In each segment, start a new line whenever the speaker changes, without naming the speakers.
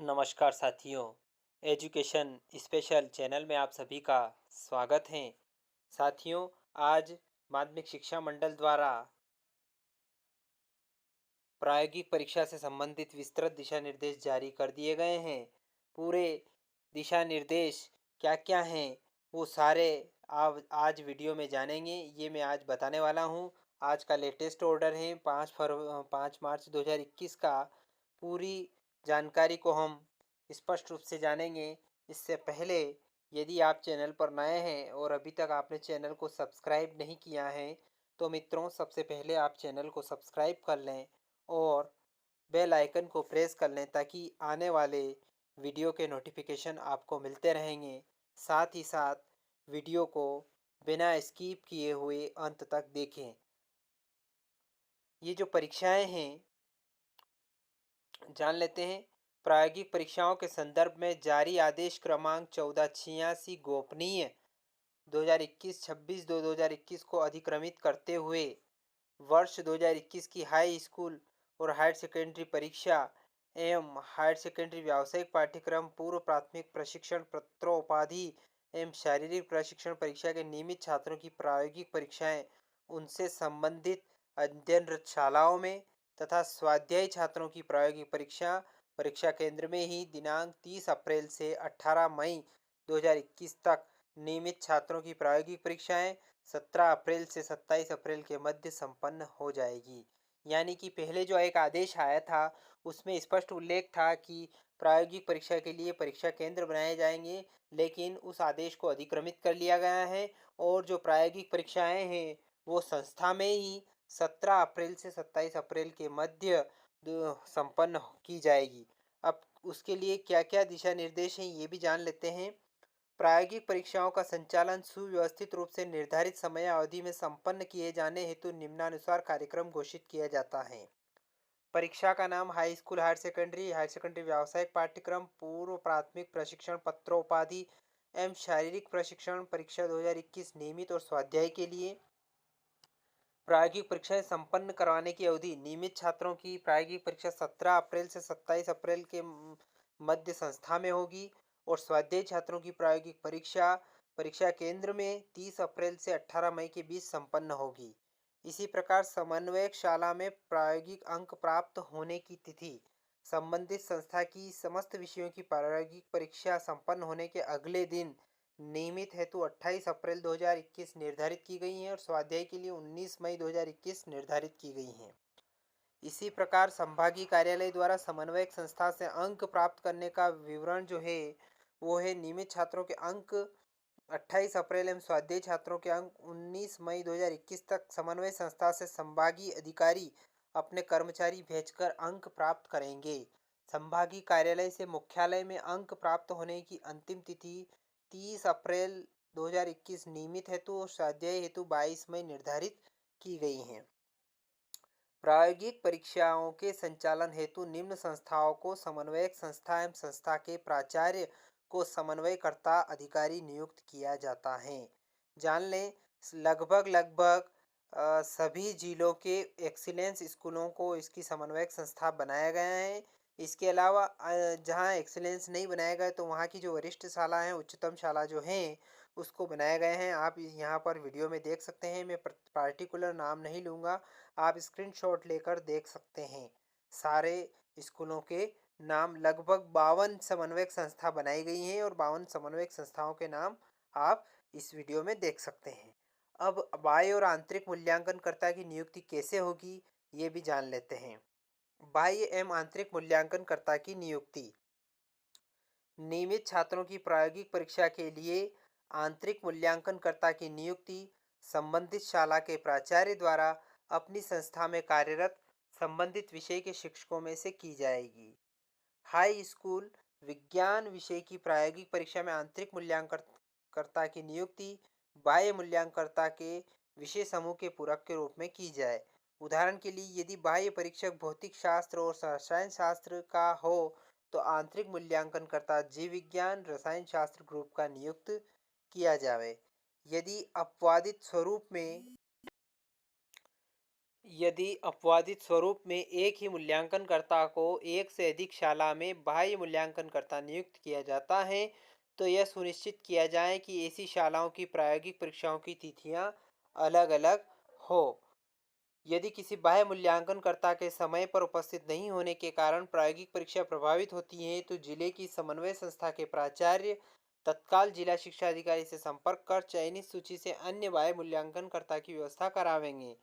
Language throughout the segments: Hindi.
नमस्कार साथियों। एजुकेशन स्पेशल चैनल में आप सभी का स्वागत है। साथियों, आज माध्यमिक शिक्षा मंडल द्वारा प्रायोगिक परीक्षा से संबंधित विस्तृत दिशा निर्देश जारी कर दिए गए हैं। पूरे दिशा निर्देश क्या क्या हैं वो सारे आप आज वीडियो में जानेंगे। ये मैं आज बताने वाला हूँ। आज का लेटेस्ट ऑर्डर है 5 मार्च 2021 का। पूरी जानकारी को हम स्पष्ट रूप से जानेंगे। इससे पहले यदि आप चैनल पर नए हैं और अभी तक आपने चैनल को सब्सक्राइब नहीं किया है तो मित्रों, सबसे पहले आप चैनल को सब्सक्राइब कर लें और बेल आइकन को प्रेस कर लें ताकि आने वाले वीडियो के नोटिफिकेशन आपको मिलते रहेंगे। साथ ही साथ वीडियो को बिना स्किप किए हुए अंत तक देखें। ये जो परीक्षाएं हैं, जान लेते हैं। प्रायोगिक परीक्षाओं के संदर्भ में जारी आदेश क्रमांक 1486 गोपनीय 2021-26 को अधिक्रमित करते हुए वर्ष 2021 की हाई स्कूल और हायर सेकेंडरी परीक्षा एवं हायर सेकेंडरी व्यावसायिक पाठ्यक्रम पूर्व प्राथमिक प्रशिक्षण पत्रोपाधि एवं शारीरिक प्रशिक्षण परीक्षा के नियमित छात्रों की प्रायोगिक परीक्षाएं उनसे संबंधित अध्ययनरत में तथा स्वाध्यायी छात्रों की प्रायोगिक परीक्षा परीक्षा केंद्र में ही दिनांक 30 अप्रैल से 18 मई 2021 तक, नियमित छात्रों की प्रायोगिक परीक्षाएं 17 अप्रैल से 27 अप्रैल के मध्य संपन्न हो जाएगी। यानी कि पहले जो एक आदेश आया था उसमें स्पष्ट उल्लेख था कि प्रायोगिक परीक्षा के लिए परीक्षा केंद्र बनाए जाएंगे, लेकिन उस आदेश को अधिक्रमित कर लिया गया है और जो प्रायोगिक परीक्षाएं हैं वो संस्था में ही 17 अप्रैल से 27 अप्रैल के मध्य संपन्न की जाएगी। अब उसके लिए क्या क्या दिशा निर्देश हैं ये भी जान लेते हैं। प्रायोगिक परीक्षाओं का संचालन सुव्यवस्थित रूप से निर्धारित समय अवधि में संपन्न किए जाने हेतु निम्नानुसार कार्यक्रम घोषित किया जाता है। परीक्षा का नाम हाई सेकेंडरी व्यावसायिक पाठ्यक्रम पूर्व प्राथमिक प्रशिक्षण पत्रोपाधि एवं शारीरिक प्रशिक्षण परीक्षा 2021 नियमित और स्वाध्याय के लिए। प्रायोगिक परीक्षाएं संपन्न करवाने की अवधि नियमित छात्रों की प्रायोगिक परीक्षा 17 अप्रैल से 27 अप्रैल के मध्य संस्था में होगी और स्वाध्यायी छात्रों की प्रायोगिक परीक्षा परीक्षा केंद्र में 30 अप्रैल से 18 मई के बीच संपन्न होगी। इसी प्रकार समन्वयक शाला में प्रायोगिक अंक प्राप्त होने की तिथि संबंधित संस्था की समस्त विषयों की प्रायोगिक परीक्षा संपन्न होने के अगले दिन नियमित हेतु 28 अप्रैल 2021 निर्धारित की गई हैं और स्वाध्याय के लिए 19 मई 2021 निर्धारित की गई हैं। इसी प्रकार संभागीय कार्यालय द्वारा समन्वयक संस्था से अंक प्राप्त करने का विवरण जो है वो है नियमित छात्रों के अंक 28 अप्रैल एवं स्वाध्यायी छात्रों के अंक 19 मई 2021 तक समन्वय संस्था से संभागीय अधिकारी अपने कर्मचारी भेजकर अंक प्राप्त करेंगे। संभागीय कार्यालय से मुख्यालय में अंक प्राप्त होने की अंतिम तिथि 30 अप्रैल 2021 नियमित हेतु और स्वाध्याय हेतु 22 मई निर्धारित की गई हैं। प्रायोगिक परीक्षाओं के संचालन हेतु निम्न संस्थाओं को समन्वयक संस्था एवं संस्था के प्राचार्य को समन्वयकर्ता अधिकारी नियुक्त किया जाता है। जान लें, लगभग सभी जिलों के एक्सीलेंस स्कूलों को इसकी समन्वयक संस्था बनाया गया है। इसके अलावा जहाँ एक्सीलेंस नहीं बनाया गया तो वहाँ की जो वरिष्ठ शाला है, उच्चतम शाला जो हैं, उसको बनाए गए हैं। आप यहाँ पर वीडियो में देख सकते हैं। मैं पार्टिकुलर नाम नहीं लूँगा, आप स्क्रीनशॉट लेकर देख सकते हैं। सारे स्कूलों के नाम लगभग 52 समन्वयक संस्था बनाई गई हैं और 52 समन्वयक संस्थाओं के नाम आप इस वीडियो में देख सकते हैं। अब बाह्य और आंतरिक मूल्यांकनकर्ता की नियुक्ति कैसे होगी ये भी जान लेते हैं। बाह्य एवं आंतरिक मूल्यांकनकर्ता की नियुक्ति। नियमित छात्रों की प्रायोगिक परीक्षा के लिए आंतरिक मूल्यांकनकर्ता की नियुक्ति संबंधित शाला के प्राचार्य द्वारा अपनी संस्था में कार्यरत संबंधित विषय के शिक्षकों में से की जाएगी। हाई स्कूल विज्ञान विषय की प्रायोगिक परीक्षा में आंतरिक मूल्यांकनकर्ता की नियुक्ति बाह्य मूल्यांकनकर्ता के विषय समूह के पूरक के रूप में की जाए। उदाहरण के लिए, यदि बाह्य परीक्षक भौतिक शास्त्र और रसायन शास्त्र का हो तो आंतरिक मूल्यांकनकर्ता जीव विज्ञान रसायन शास्त्र ग्रुप का नियुक्त किया जाए। यदि अपवादित स्वरूप में यदि अपवादित स्वरूप में एक ही मूल्यांकनकर्ता को एक से अधिक शाला में बाह्य मूल्यांकनकर्ता नियुक्त किया जाता है, तो यह सुनिश्चित किया जाए कि ऐसी शालाओं की प्रायोगिक परीक्षाओं की तिथियां अलग-अलग हो। यदि किसी बाह्य मूल्यांकनकर्ता के समय पर उपस्थित नहीं होने के कारण प्रायोगिक परीक्षा प्रभावित होती है, तो जिले की समन्वय संस्था के प्राचार्य तत्काल जिला शिक्षा अधिकारी से संपर्क कर चयनित सूची से अन्य बाह्य मूल्यांकनकर्ता की व्यवस्था करावेंगे।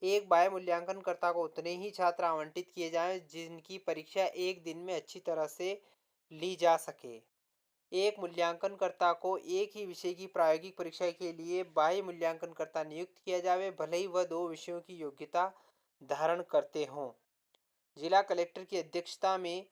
एक बाह्य मूल्यांकनकर्ता को उतने ही छात्र आवंटित किए जाएं जिनकी परीक्षा एक दिन में अच्छी तरह से ली जा सके। एक मूल्यांकनकर्ता को एक ही विषय की प्रायोगिक परीक्षा के लिए बाह्य मूल्यांकनकर्ता नियुक्त किया जावे, भले ही वह दो विषयों की योग्यता धारण करते हों। जिला कलेक्टर की अध्यक्षता में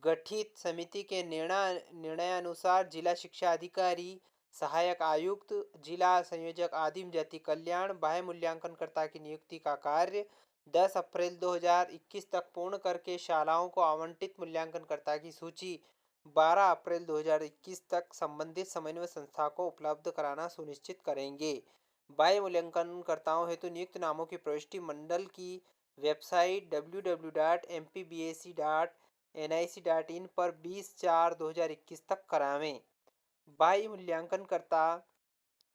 गठित समिति के निर्णयानुसार जिला शिक्षा अधिकारी, सहायक आयुक्त, जिला संयोजक आदिम जाति कल्याण बाह्य मूल्यांकनकर्ता की नियुक्ति का कार्य 10 अप्रैल 2021 तक पूर्ण करके शालाओं को आवंटित मूल्यांकनकर्ता की सूची 12 अप्रैल 2021 तक संबंधित समन्वय संस्था को उपलब्ध कराना सुनिश्चित करेंगे। बाह्य मूल्यांकनकर्ताओं हेतु नियुक्त नामों की प्रविष्टि मंडल की वेबसाइट www.mpbac.nic.in पर 20/4/2021 तक करावें। बाह्य मूल्यांकनकर्ता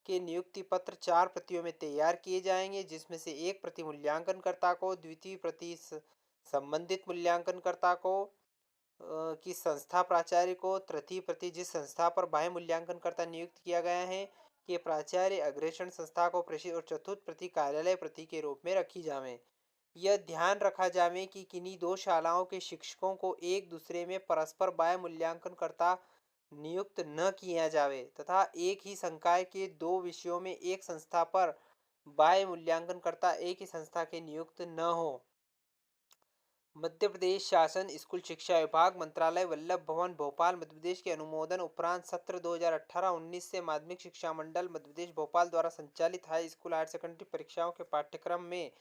के नियुक्ति पत्र 4 प्रतियों में तैयार किए जाएंगे, जिसमें से एक प्रति मूल्यांकनकर्ता को, द्वितीय प्रति संबंधित मूल्यांकनकर्ता को की संस्था प्राचार्य को, तृतीय प्रति जिस संस्था पर बाह्य मूल्यांकनकर्ता नियुक्त किया गया है के प्राचार्य अग्रेषण संस्था को प्रेषित और चतुर्थ प्रति कार्यालय प्रति के रूप में रखी जावे। यह ध्यान रखा जावे कि किन्हीं दो शालाओं के शिक्षकों को एक दूसरे में परस्पर बाह्य मूल्यांकनकर्ता नियुक्त न किया जावे तथा एक ही संकाय के दो विषयों में एक संस्था पर बाह्य मूल्यांकनकर्ता एक ही संस्था के नियुक्त न हो। मध्य प्रदेश शासन स्कूल शिक्षा विभाग मंत्रालय वल्लभ भवन भोपाल मध्य प्रदेश के अनुमोदन उपरांत सत्र 2018-19 से माध्यमिक शिक्षा मंडल मध्य प्रदेश भोपाल द्वारा संचालित हाई स्कूल हायर सेकेंडरी परीक्षाओं के पाठ्यक्रम में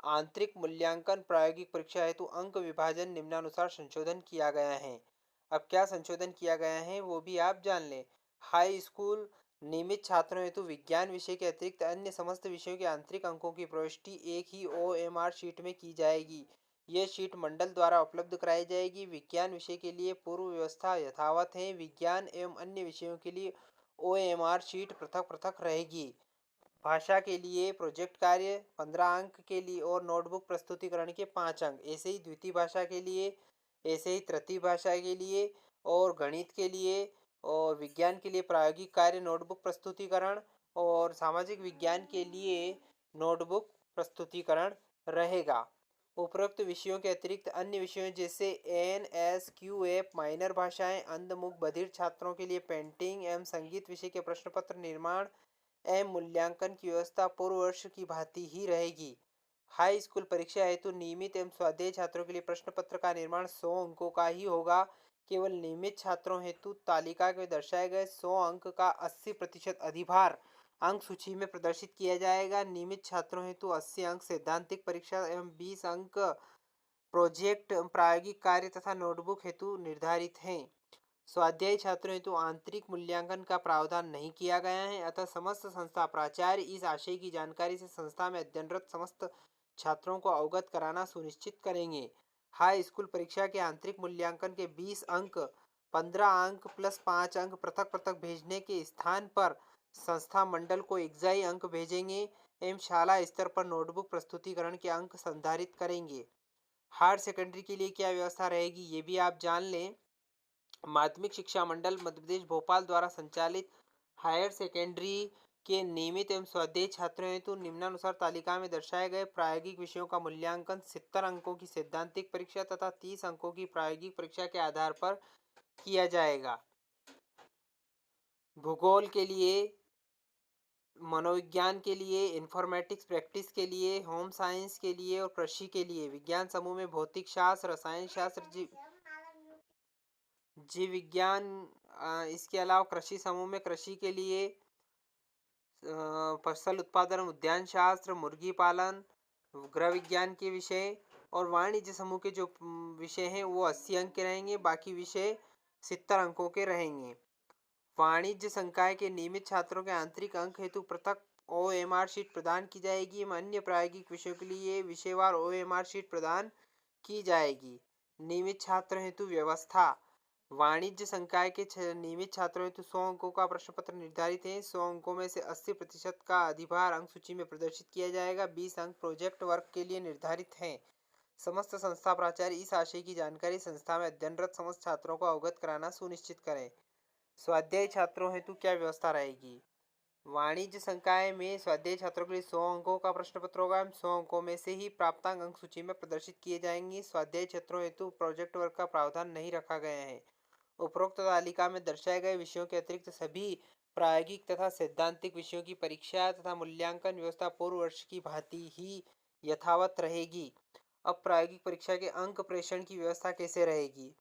आंतरिक मूल्यांकन प्रायोगिक परीक्षा हेतु अंक विभाजन निम्नानुसार संशोधन किया गया है। अब क्या संशोधन किया गया है वो भी आप जान लें। हाई स्कूल नियमित छात्रों हेतु विज्ञान विषय के अतिरिक्त अन्य समस्त विषयों के आंतरिक अंकों की प्रविष्टि एक ही OMR शीट में की जाएगी। यह शीट मंडल द्वारा उपलब्ध कराई जाएगी। विज्ञान विषय के लिए पूर्व व्यवस्था यथावत है। विज्ञान एवं अन्य विषयों के लिए OMR शीट पृथक पृथक रहेगी। भाषा के लिए प्रोजेक्ट कार्य 15 अंक के लिए और नोटबुक प्रस्तुतिकरण के 5 अंक, ऐसे ही द्वितीय भाषा के लिए, ऐसे ही तृतीय भाषा के लिए और गणित के लिए और विज्ञान के लिए प्रायोगिक कार्य नोटबुक प्रस्तुतिकरण और सामाजिक विज्ञान के लिए नोटबुक प्रस्तुतिकरण रहेगा। उपरोक्त विषयों के अतिरिक्त अन्य विषयों जैसे NSQF माइनर भाषाएं, अंध मुख बधिर छात्रों के लिए पेंटिंग एवं संगीत विषय के प्रश्न पत्र निर्माण एवं मूल्यांकन की व्यवस्था पूर्व वर्ष की भांति ही रहेगी। हाई स्कूल परीक्षा हेतु नियमित एवं स्वाध्यायी छात्रों के लिए प्रश्न पत्र का निर्माण 100 अंकों का ही होगा। केवल नियमित छात्रों हेतु तालिका में दर्शाए गए 100 अंक का 80% अधिभार अंक सूची में प्रदर्शित किया जाएगा। नियमित छात्रों हेतु 80 अंक सैद्धांतिक परीक्षा एवं 20 अंक प्रोजेक्ट प्रायोगिक कार्य तथा नोटबुक हेतु निर्धारित हैं। स्वाध्यायी छात्रों हेतु आंतरिक मूल्यांकन का प्रावधान नहीं किया गया है, अतः समस्त संस्था प्राचार्य इस आशय की जानकारी से संस्था में अध्ययनरत समस्त छात्रों को अवगत कराना सुनिश्चित करेंगे। हाई स्कूल परीक्षा के आंतरिक मूल्यांकन के 20 अंक 15 अंक प्लस 5 अंक पृथक पृथक भेजने के स्थान पर संस्था मंडल को एक्जाई अंक भेजेंगे एवं शाला स्तर पर नोटबुक प्रस्तुतिकरण के अंक संधारित करेंगे। हायर सेकेंडरी के लिए क्या व्यवस्था रहेगी ये भी आप जान लें। माध्यमिक शिक्षा मंडल मध्य प्रदेश भोपाल द्वारा संचालित हायर सेकेंडरी के नियमित एवं स्वाध्यायी छात्रों हेतु निम्नानुसार तालिका में दर्शाए गए प्रायोगिक विषयों का मूल्यांकन 70 अंकों की सैद्धांतिक परीक्षा तथा 30 अंकों की प्रायोगिक परीक्षा के आधार पर किया जाएगा। भूगोल के लिए, मनोविज्ञान के लिए, इंफॉर्मेटिक्स प्रैक्टिस के लिए, होम साइंस के लिए और कृषि के लिए विज्ञान समूह में भौतिक शास्त्र, रसायन शास्त्र, जीव विज्ञान, इसके अलावा कृषि समूह में कृषि के लिए फसल उत्पादन, उद्यान शास्त्र, मुर्गी पालन, गृह विज्ञान के विषय और वाणिज्य समूह के जो विषय हैं वो 80 अंक के रहेंगे। बाकी विषय 70 अंकों के रहेंगे। वाणिज्य संकाय के नियमित छात्रों के आंतरिक अंक हेतु पृथक OMR शीट प्रदान की जाएगी एवं अन्य प्रायोगिक विषयों के लिए विषयवार OMR शीट प्रदान की जाएगी। नियमित छात्र हेतु व्यवस्था। वाणिज्य संकाय के नियमित छात्रों हेतु 100 अंकों का प्रश्न पत्र निर्धारित है। 100 अंकों में से 80% का अधिभार अंक सूची में प्रदर्शित किया जाएगा। 20 अंक प्रोजेक्ट वर्क के लिए निर्धारित हैं। समस्त संस्था प्राचार्य इस आशय की जानकारी संस्था में अध्ययनरत समस्त छात्रों को अवगत कराना सुनिश्चित करें। स्वाध्यायी छात्रों हेतु क्या व्यवस्था रहेगी? वाणिज्य संकाय में स्वाध्यायी छात्रों के लिए 100 अंकों का प्रश्न पत्र होगा। 100 अंकों में से ही प्राप्तांक अंक सूची में प्रदर्शित किए जाएंगे। स्वाध्यायी छात्रों हेतु प्रोजेक्ट वर्क का प्रावधान नहीं रखा गया है। उपरोक्त तालिका में दर्शाए गए विषयों के अतिरिक्त सभी प्रायोगिक तथा सैद्धांतिक विषयों की परीक्षा तथा मूल्यांकन व्यवस्था पूर्व वर्ष की भांति ही यथावत रहेगी। अब प्रायोगिक परीक्षा के अंक प्रेषण की व्यवस्था कैसे रहेगी?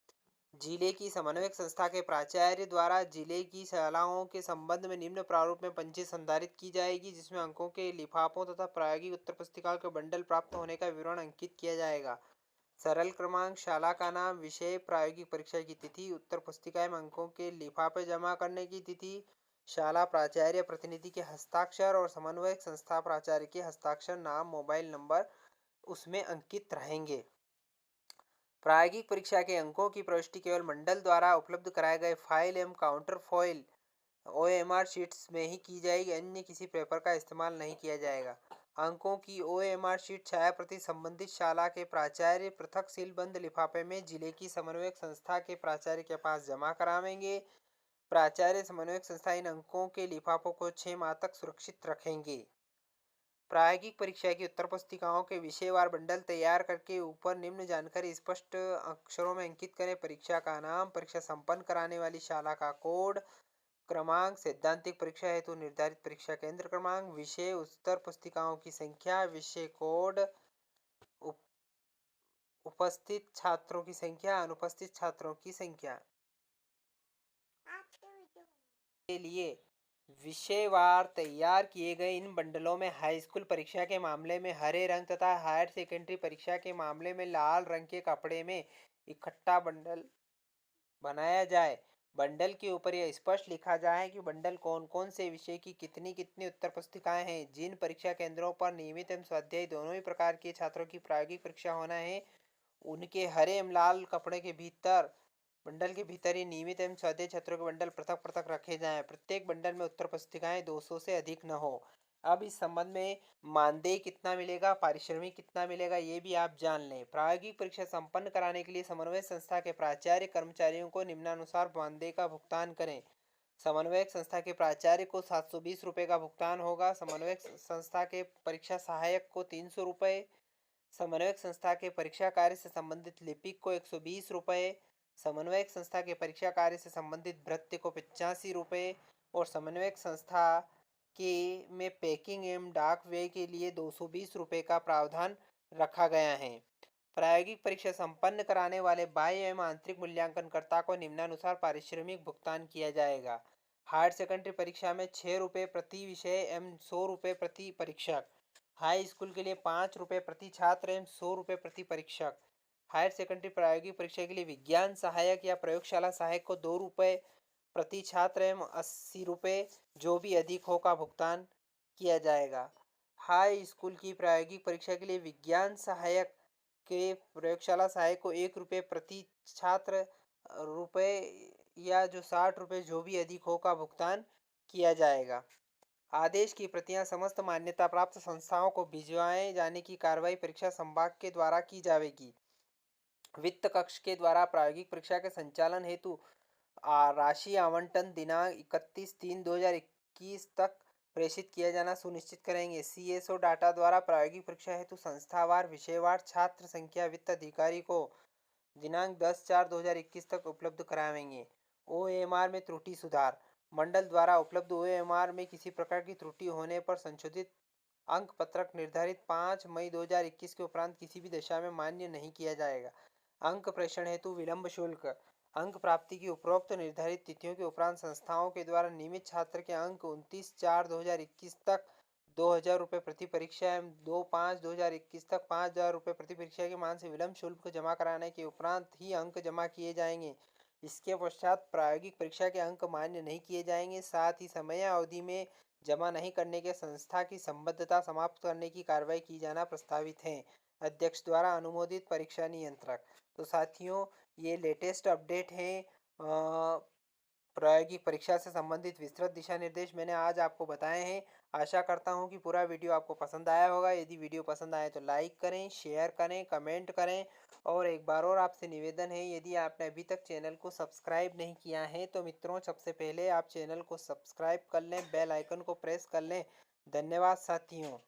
जिले की समन्वयक संस्था के प्राचार्य द्वारा जिले की शालाओं के संबंध में निम्न प्रारूप में पंक्ति संधारित की जाएगी, जिसमें अंकों के लिफाफों तथा प्रायोगिक उत्तर पुस्तिकाओं के बंडल प्राप्त होने का विवरण अंकित किया जाएगा। सरल क्रमांक, शाला का नाम, विषय, प्रायोगिक परीक्षा की तिथि, उत्तर पुस्तिकाएं में अंकों के लिफाफे जमा करने की तिथि, शाला प्राचार्य प्रतिनिधि के हस्ताक्षर और समन्वयक संस्था प्राचार्य के हस्ताक्षर, नाम, मोबाइल नंबर उसमें अंकित रहेंगे। प्रायोगिक परीक्षा के अंकों की प्रविष्टि केवल मंडल द्वारा उपलब्ध कराए गए फाइल एवं काउंटर फॉइल OMR शीट्स में ही की जाएगी। अन्य किसी पेपर का इस्तेमाल नहीं किया जाएगा। अंकों की OMR शीट छाया प्रति संबंधित शाला के प्राचार्य पृथक सीलबंद लिफाफे में जिले की समन्वयक संस्था के प्राचार्य के पास जमा करावेंगे। प्राचार्य समन्वयक संस्था इन अंकों के लिफाफों को 6 माह तक सुरक्षित रखेंगे। प्रायोगिक परीक्षा की उत्तर पुस्तिकाओं के विषयवार बंडल तैयार करके ऊपर निम्न जानकारी स्पष्ट अक्षरों में अंकित करें। परीक्षा का नाम, परीक्षा संपन्न कराने वाली शाला का कोड क्रमांक, सैद्धांतिक परीक्षा हेतु निर्धारित परीक्षा केंद्र क्रमांक, विषय, उत्तर पुस्तिकाओं की संख्या, विषय कोड, उपस्थित छात्रों की संख्या, अनुपस्थित छात्रों की संख्या के लिए विषयवार तैयार किए गए इन बंडलों में हाई स्कूल परीक्षा के मामले में हरे रंग तथा हायर सेकेंडरी परीक्षा के मामले में लाल रंग के कपड़े में इकट्ठा बंडल बनाया जाए। बंडल के ऊपर यह स्पष्ट लिखा जाए कि बंडल कौन कौन से विषय की कितनी कितनी उत्तर पुस्तिकाएं हैं। जिन परीक्षा केंद्रों पर नियमित एवं स्वाध्यायी दोनों ही प्रकार के छात्रों की प्रायोगिक परीक्षा होना है, उनके हरे एवं लाल कपड़े के भीतर बंडल के भीतर ही नियमित एवं स्वाध्याय छात्रों के बंडल पृथक पृथक रखे जाएं। प्रत्येक बंडल में उत्तर पुस्तिकाएं 200 से अधिक न हो। अब इस संबंध में मानदेय कितना मिलेगा, पारिश्रमिक कितना मिलेगा, ये भी आप जान लें। प्रायोगिक परीक्षा संपन्न कराने के लिए समन्वय संस्था के प्राचार्य कर्मचारियों को निम्नानुसार मानदेय का भुगतान करें। समन्वयक संस्था के प्राचार्य को 720 रुपये का भुगतान होगा। समन्वयक संस्था के परीक्षा सहायक को 300 रुपये, समन्वयक संस्था के परीक्षा कार्य से संबंधित लिपिक को 120 रुपये, समन्वयक संस्था के परीक्षा कार्य से संबंधित भृत्य को 85 रुपये और समन्वयक संस्था के में पैकिंग एवं डाक व्यय के लिए 220 रुपये का प्रावधान रखा गया है। प्रायोगिक परीक्षा संपन्न कराने वाले बाह्य एवं आंतरिक मूल्यांकनकर्ता को निम्नानुसार पारिश्रमिक भुगतान किया जाएगा। हायर सेकेंडरी परीक्षा में 6 रुपये प्रति विषय एवं 100 रुपये प्रति परीक्षक। हाई स्कूल के लिए 5 रुपये प्रति छात्र एवं 100 रुपये प्रति परीक्षक। हायर सेकेंडरी प्रायोगिक परीक्षा के लिए विज्ञान सहायक या प्रयोगशाला सहायक को 2 रुपये प्रति छात्र एवं 80 रुपये जो भी अधिक हो का भुगतान किया जाएगा। हाई स्कूल की प्रायोगिक परीक्षा के लिए विज्ञान सहायक के प्रयोगशाला सहायक को 1 रुपये प्रति छात्र रुपये या जो 60 रुपये जो भी अधिक हो का भुगतान किया जाएगा। आदेश की प्रतियां समस्त मान्यता प्राप्त संस्थाओं को भिजवाए जाने की कार्रवाई परीक्षा संभाग के द्वारा की जाएगी। वित्त कक्ष के द्वारा प्रायोगिक परीक्षा के संचालन हेतु राशि आवंटन दिनांक 31/3/2021 तक प्रेषित किया जाना सुनिश्चित करेंगे। CSO डाटा द्वारा प्रायोगिक परीक्षा हेतु संस्थावार विषयवार छात्र संख्या वित्त अधिकारी को दिनांक 10/4/2021 तक उपलब्ध करावेंगे। OMR में त्रुटि सुधार। मंडल द्वारा उपलब्ध OMR में किसी प्रकार की त्रुटि होने पर संशोधित अंक पत्रक निर्धारित 5 मई 2021 के उपरांत किसी भी दशा में मान्य नहीं किया जाएगा। अंक प्रेषण हेतु विलंब शुल्क। अंक प्राप्ति की उपरोक्त निर्धारित तिथियों के उपरांत संस्थाओं के द्वारा नियमित छात्र के अंक 29/4/2021 तक 2,000 रुपये प्रति परीक्षा एवं 2/5/2021 तक 5,000 रुपये प्रति परीक्षा के मान से विलंब शुल्क जमा कराने के उपरांत ही अंक जमा किए जाएंगे। इसके पश्चात प्रायोगिक परीक्षा के अंक मान्य नहीं किए जाएंगे। साथ ही समय अवधि में जमा नहीं करने के संस्था की संबद्धता समाप्त करने की कार्रवाई की जाना प्रस्तावित है। अध्यक्ष द्वारा अनुमोदित परीक्षा नियंत्रक। तो साथियों, ये लेटेस्ट अपडेट है प्रायोगिक परीक्षा से संबंधित विस्तृत दिशा निर्देश मैंने आज आपको बताए हैं। आशा करता हूँ कि पूरा वीडियो आपको पसंद आया होगा। यदि वीडियो पसंद आए तो लाइक करें, शेयर करें, कमेंट करें। और एक बार और आपसे निवेदन है, यदि आपने अभी तक चैनल को सब्सक्राइब नहीं किया है तो मित्रों, सबसे पहले आप चैनल को सब्सक्राइब कर लें, बेल आइकन को प्रेस कर लें। धन्यवाद साथियों।